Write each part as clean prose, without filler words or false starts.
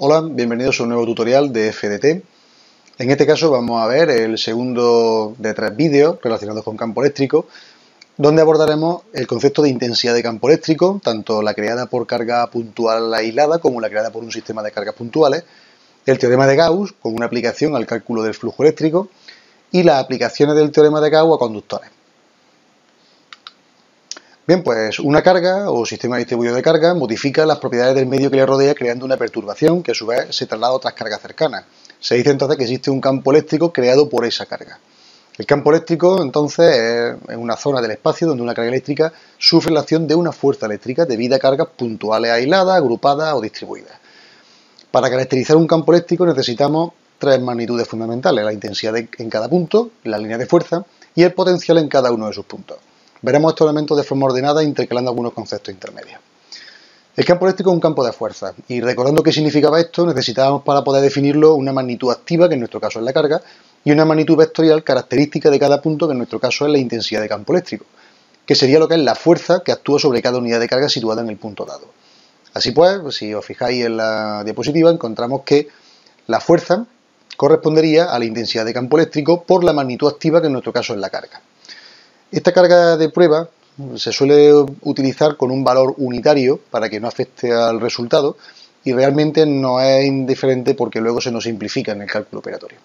Hola, bienvenidos a un nuevo tutorial de FDT. En este caso vamos a ver el segundo de 3 vídeos relacionados con campo eléctrico, donde abordaremos el concepto de intensidad de campo eléctrico, tanto la creada por carga puntual aislada como la creada por un sistema de cargas puntuales, el teorema de Gauss como una aplicación al cálculo del flujo eléctrico y las aplicaciones del teorema de Gauss a conductores. Bien, pues una carga o sistema distribuido de carga modifica las propiedades del medio que le rodea creando una perturbación que a su vez se traslada a otras cargas cercanas. Se dice entonces que existe un campo eléctrico creado por esa carga. El campo eléctrico entonces es una zona del espacio donde una carga eléctrica sufre la acción de una fuerza eléctrica debido a cargas puntuales aisladas, agrupadas o distribuidas. Para caracterizar un campo eléctrico necesitamos 3 magnitudes fundamentales: la intensidad en cada punto, la línea de fuerza y el potencial en cada uno de sus puntos. Veremos estos elementos de forma ordenada intercalando algunos conceptos intermedios. El campo eléctrico es un campo de fuerza, y recordando qué significaba esto, necesitábamos para poder definirlo una magnitud activa, que en nuestro caso es la carga, y una magnitud vectorial característica de cada punto, que en nuestro caso es la intensidad de campo eléctrico, que sería lo que es la fuerza que actúa sobre cada unidad de carga situada en el punto dado. Así pues, si os fijáis en la diapositiva, encontramos que la fuerza correspondería a la intensidad de campo eléctrico por la magnitud activa, que en nuestro caso es la carga. Esta carga de prueba se suele utilizar con un valor unitario para que no afecte al resultado, y realmente no es indiferente porque luego se nos simplifica en el cálculo operatorio.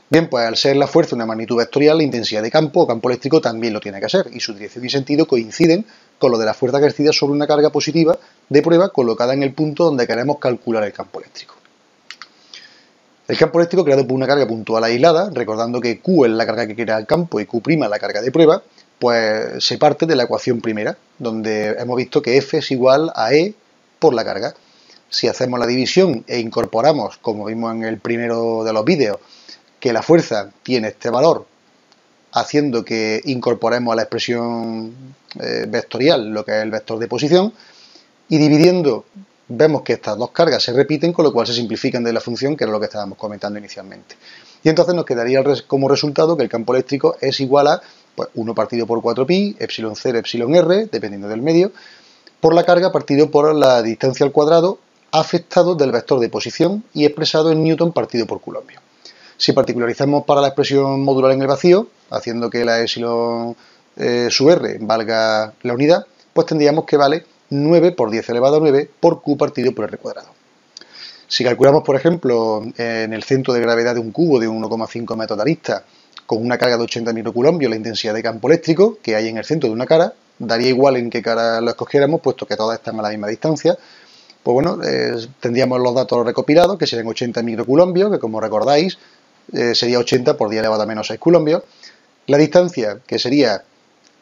Bien, pues al ser la fuerza una magnitud vectorial, la intensidad de campo o campo eléctrico también lo tiene que ser, y su dirección y sentido coinciden con lo de la fuerza ejercida sobre una carga positiva de prueba colocada en el punto donde queremos calcular el campo eléctrico. El campo eléctrico creado por una carga puntual aislada, recordando que Q es la carga que crea el campo y Q' la carga de prueba, pues se parte de la ecuación primera, donde hemos visto que F es igual a E por la carga. Si hacemos la división e incorporamos, como vimos en el primero de los vídeos, que la fuerza tiene este valor, haciendo que incorporemos a la expresión vectorial lo que es el vector de posición, y dividiendo, vemos que estas dos cargas se repiten, con lo cual se simplifican de la función, que era lo que estábamos comentando inicialmente. Y entonces nos quedaría como resultado que el campo eléctrico es igual a 1 partido por 4pi, epsilon 0, epsilon r, dependiendo del medio, por la carga partido por la distancia al cuadrado, afectado del vector de posición y expresado en newton partido por coulombio. Si particularizamos para la expresión modular en el vacío, haciendo que la epsilon sub r valga la unidad, pues tendríamos que vale 9 por 10 elevado a 9 por Q partido por R cuadrado. Si calculamos, por ejemplo, en el centro de gravedad de un cubo de 1,5 metros de arista, con una carga de 80 microcoulombios, la intensidad de campo eléctrico que hay en el centro de una cara, daría igual en qué cara lo escogiéramos, puesto que todas están a la misma distancia. Pues bueno, tendríamos los datos recopilados, que serían 80 microcoulombios, que como recordáis, sería 80 por 10 elevado a menos 6 coulombios. La distancia, que sería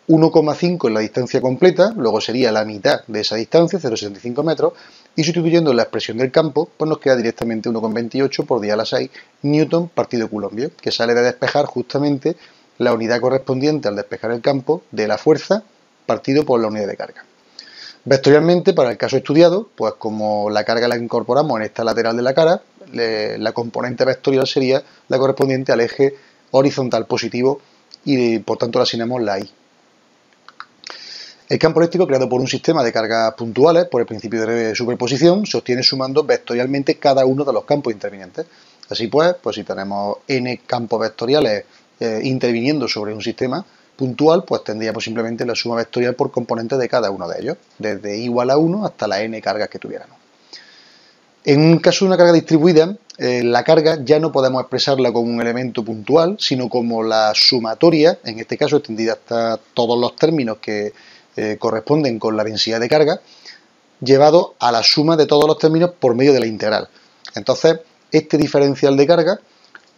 1,5 en la distancia completa, luego sería la mitad de esa distancia, 0,65 metros, y sustituyendo la expresión del campo, pues nos queda directamente 1,28 por 10 a la 6 newton partido coulombio, que sale de despejar justamente la unidad correspondiente al despejar el campo de la fuerza partido por la unidad de carga. Vectorialmente, para el caso estudiado, pues como la carga la incorporamos en esta lateral de la cara, la componente vectorial sería la correspondiente al eje horizontal positivo y por tanto le asignamos la I. El campo eléctrico creado por un sistema de cargas puntuales por el principio de superposición se obtiene sumando vectorialmente cada uno de los campos intervinientes. Así pues si tenemos n campos vectoriales interviniendo sobre un sistema puntual, pues tendríamos simplemente la suma vectorial por componente de cada uno de ellos, desde i igual a 1 hasta la n cargas que tuviéramos. En un caso de una carga distribuida, la carga ya no podemos expresarla como un elemento puntual, sino como la sumatoria, en este caso extendida hasta todos los términos que corresponden con la densidad de carga, llevado a la suma de todos los términos por medio de la integral. Entonces, este diferencial de carga,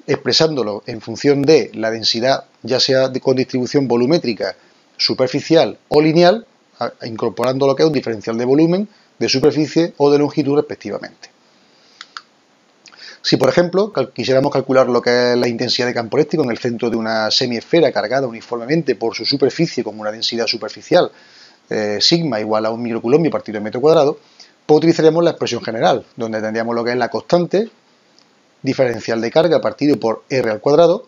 expresándolo en función de la densidad, ya sea con distribución volumétrica, superficial o lineal, incorporando lo que es un diferencial de volumen, de superficie o de longitud respectivamente. Si, por ejemplo, quisiéramos calcular lo que es la intensidad de campo eléctrico en el centro de una semiesfera cargada uniformemente por su superficie con una densidad superficial sigma igual a 1 microcoulombo partido en metro cuadrado, pues utilizaríamos la expresión general, donde tendríamos lo que es la constante diferencial de carga partido por R al cuadrado.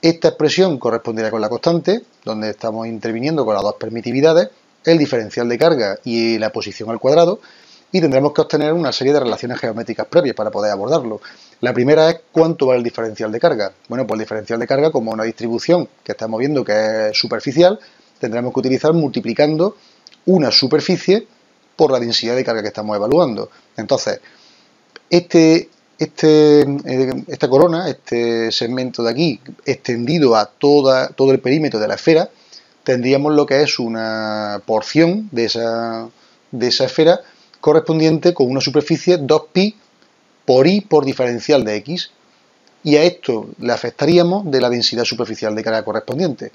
Esta expresión correspondería con la constante, donde estamos interviniendo con las dos permitividades, el diferencial de carga y la posición al cuadrado, y tendremos que obtener una serie de relaciones geométricas previas para poder abordarlo. La primera es cuánto vale el diferencial de carga. Bueno, pues el diferencial de carga, como una distribución que estamos viendo que es superficial, tendremos que utilizar multiplicando una superficie por la densidad de carga que estamos evaluando. Entonces, esta corona, este segmento de aquí, extendido a todo el perímetro de la esfera, tendríamos lo que es una porción de esa esfera correspondiente con una superficie 2pi por i por diferencial de x. Y a esto le afectaríamos de la densidad superficial de carga correspondiente.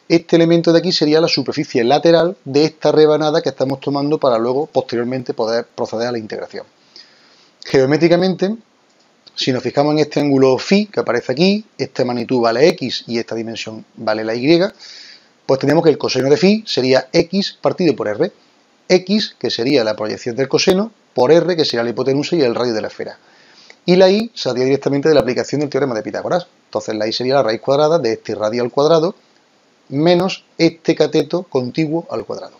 Este elemento de aquí sería la superficie lateral de esta rebanada que estamos tomando para luego, posteriormente, poder proceder a la integración. Geométricamente, si nos fijamos en este ángulo phi que aparece aquí, esta magnitud vale x y esta dimensión vale la y, pues tenemos que el coseno de phi sería x partido por r. X, que sería la proyección del coseno, por r, que sería la hipotenusa y el radio de la esfera. Y la y saldría directamente de la aplicación del teorema de Pitágoras. Entonces la y sería la raíz cuadrada de este radio al cuadrado menos este cateto contiguo al cuadrado.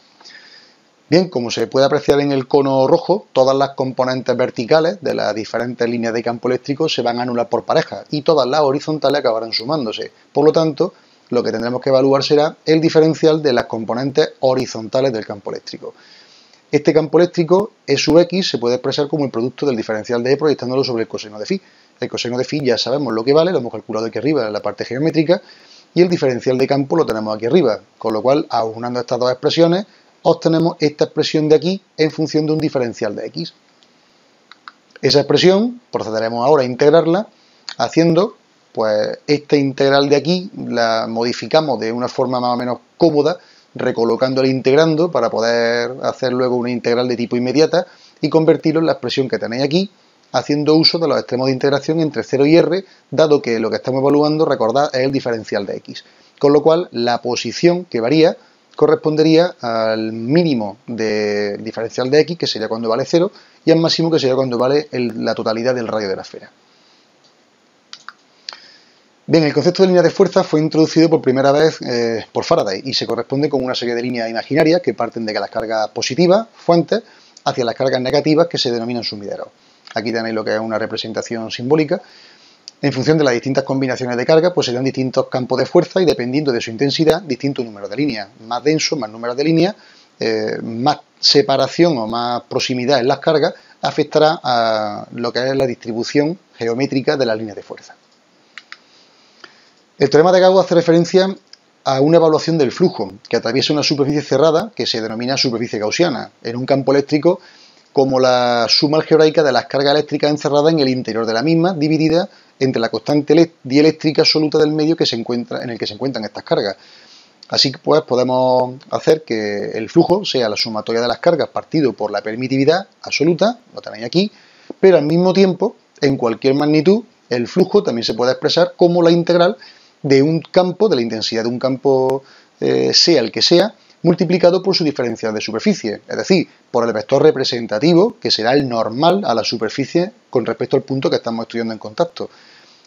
Bien, como se puede apreciar en el cono rojo, todas las componentes verticales de las diferentes líneas de campo eléctrico se van a anular por pareja y todas las horizontales acabarán sumándose. Por lo tanto, lo que tendremos que evaluar será el diferencial de las componentes horizontales del campo eléctrico. Este campo eléctrico, E sub x, se puede expresar como el producto del diferencial de E proyectándolo sobre el coseno de phi. El coseno de phi ya sabemos lo que vale, lo hemos calculado aquí arriba en la parte geométrica, y el diferencial de campo lo tenemos aquí arriba, con lo cual, aunando estas dos expresiones, obtenemos esta expresión de aquí en función de un diferencial de x. Esa expresión procederemos ahora a integrarla haciendo, pues, esta integral de aquí la modificamos de una forma más o menos cómoda, recolocando el integrando para poder hacer luego una integral de tipo inmediata y convertirlo en la expresión que tenéis aquí, haciendo uso de los extremos de integración entre 0 y r, dado que lo que estamos evaluando, recordad, es el diferencial de x. Con lo cual, la posición que varía correspondería al mínimo del diferencial de x, que sería cuando vale 0, y al máximo, que sería cuando vale la totalidad del radio de la esfera. Bien, el concepto de línea de fuerza fue introducido por primera vez por Faraday y se corresponde con una serie de líneas imaginarias que parten de las cargas positivas, fuentes, hacia las cargas negativas que se denominan sumideros. Aquí tenéis lo que es una representación simbólica. En función de las distintas combinaciones de cargas, pues serían distintos campos de fuerza y dependiendo de su intensidad, distintos números de líneas. Más denso, más números de líneas, más separación o más proximidad en las cargas afectará a lo que es la distribución geométrica de las líneas de fuerza. El teorema de Gauss hace referencia a una evaluación del flujo que atraviesa una superficie cerrada que se denomina superficie gaussiana en un campo eléctrico como la suma algebraica de las cargas eléctricas encerradas en el interior de la misma, dividida entre la constante dieléctrica absoluta del medio en el que se encuentran estas cargas. Así pues podemos hacer que el flujo sea la sumatoria de las cargas partido por la permitividad absoluta, lo tenéis aquí, pero al mismo tiempo, en cualquier magnitud, el flujo también se puede expresar como la integral de un campo, de la intensidad de un campo, sea el que sea, multiplicado por su diferencial de superficie, es decir, por el vector representativo, que será el normal a la superficie con respecto al punto que estamos estudiando en contacto.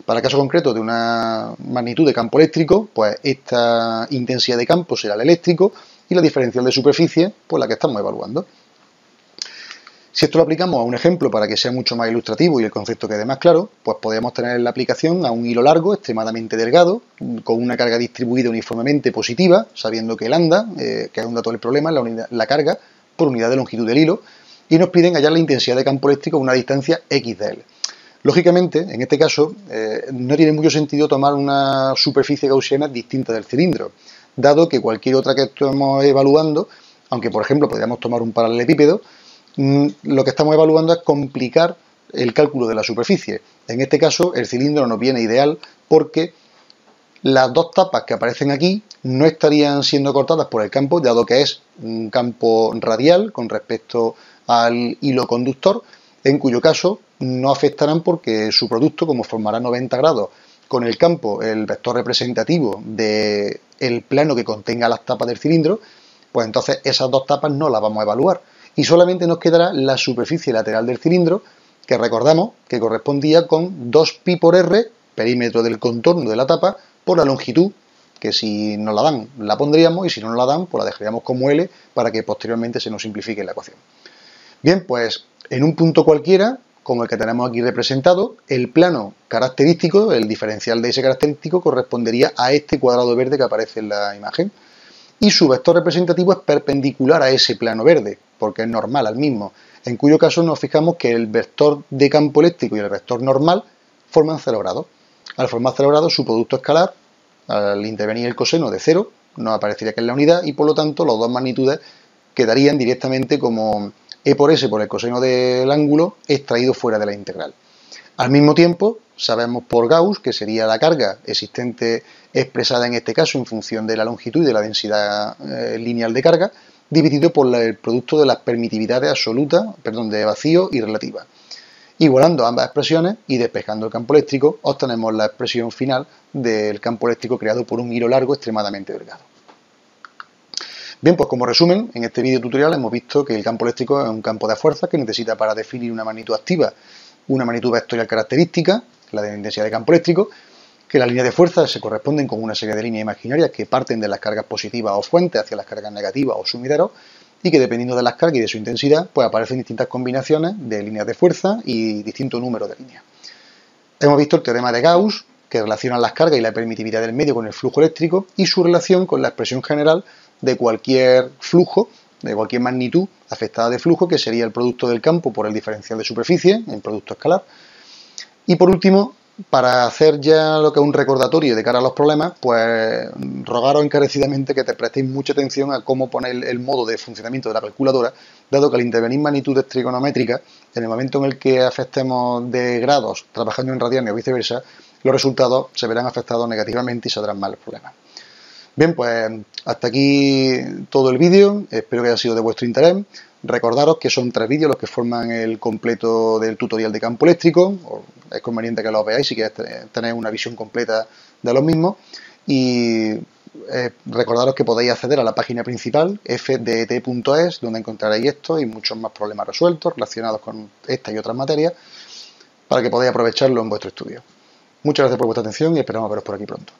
Para el caso concreto de una magnitud de campo eléctrico, pues esta intensidad de campo será el eléctrico y la diferencial de superficie, pues la que estamos evaluando. Si esto lo aplicamos a un ejemplo para que sea mucho más ilustrativo y el concepto quede más claro, pues podríamos tener la aplicación a un hilo largo, extremadamente delgado, con una carga distribuida uniformemente positiva, sabiendo que lambda, que es un dato del problema, es la carga por unidad de longitud del hilo, y nos piden hallar la intensidad de campo eléctrico a una distancia x de él. Lógicamente, en este caso, no tiene mucho sentido tomar una superficie gaussiana distinta del cilindro, dado que cualquier otra que estemos evaluando, aunque por ejemplo podríamos tomar un paralelepípedo, lo que estamos evaluando es complicar el cálculo de la superficie. En este caso, el cilindro nos viene ideal porque las dos tapas que aparecen aquí no estarían siendo cortadas por el campo, dado que es un campo radial con respecto al hilo conductor, en cuyo caso no afectarán porque su producto, como formará 90 grados con el campo, el vector representativo del plano que contenga las tapas del cilindro, pues entonces esas dos tapas no las vamos a evaluar. Y solamente nos quedará la superficie lateral del cilindro, que recordamos que correspondía con 2pi por r, perímetro del contorno de la tapa, por la longitud, que si nos la dan la pondríamos y si no nos la dan, pues la dejaríamos como L para que posteriormente se nos simplifique la ecuación. Bien, pues en un punto cualquiera, como el que tenemos aquí representado, el plano característico, el diferencial de ese característico, correspondería a este cuadrado verde que aparece en la imagen. Y su vector representativo es perpendicular a ese plano verde, porque es normal al mismo, en cuyo caso nos fijamos que el vector de campo eléctrico y el vector normal forman 0 grados. Al formar 0 grados, su producto escalar, al intervenir el coseno de 0, nos aparecería que es la unidad y por lo tanto las dos magnitudes quedarían directamente como E por S por el coseno del ángulo extraído fuera de la integral. Al mismo tiempo, sabemos por Gauss que sería la carga existente expresada en este caso en función de la longitud y de la densidad lineal de carga, dividido por el producto de las permitividades absolutas, de vacío y relativa. Igualando ambas expresiones y despejando el campo eléctrico, obtenemos la expresión final del campo eléctrico creado por un hilo largo extremadamente delgado. Bien, pues como resumen, en este vídeo tutorial hemos visto que el campo eléctrico es un campo de fuerzas que necesita para definir una magnitud activa una magnitud vectorial característica, la de densidad de campo eléctrico, que las líneas de fuerza se corresponden con una serie de líneas imaginarias que parten de las cargas positivas o fuentes hacia las cargas negativas o sumideros, y que dependiendo de las cargas y de su intensidad, pues aparecen distintas combinaciones de líneas de fuerza y distintos números de líneas. Hemos visto el teorema de Gauss, que relaciona las cargas y la permitividad del medio con el flujo eléctrico y su relación con la expresión general de cualquier flujo, de cualquier magnitud afectada de flujo, que sería el producto del campo por el diferencial de superficie, el producto escalar. Y por último, para hacer ya lo que es un recordatorio de cara a los problemas, pues rogaros encarecidamente que te prestéis mucha atención a cómo poner el modo de funcionamiento de la calculadora, dado que al intervenir magnitudes trigonométricas, en el momento en el que afectemos de grados trabajando en radianes o viceversa, los resultados se verán afectados negativamente y saldrán mal los problemas. Bien, pues hasta aquí todo el vídeo, espero que haya sido de vuestro interés. Recordaros que son 3 vídeos los que forman el completo del tutorial de campo eléctrico. Es conveniente que los veáis si queréis tener una visión completa de los mismos. Y recordaros que podéis acceder a la página principal fdet.es, donde encontraréis esto y muchos más problemas resueltos relacionados con esta y otras materias, para que podáis aprovecharlo en vuestro estudio. Muchas gracias por vuestra atención y esperamos veros por aquí pronto.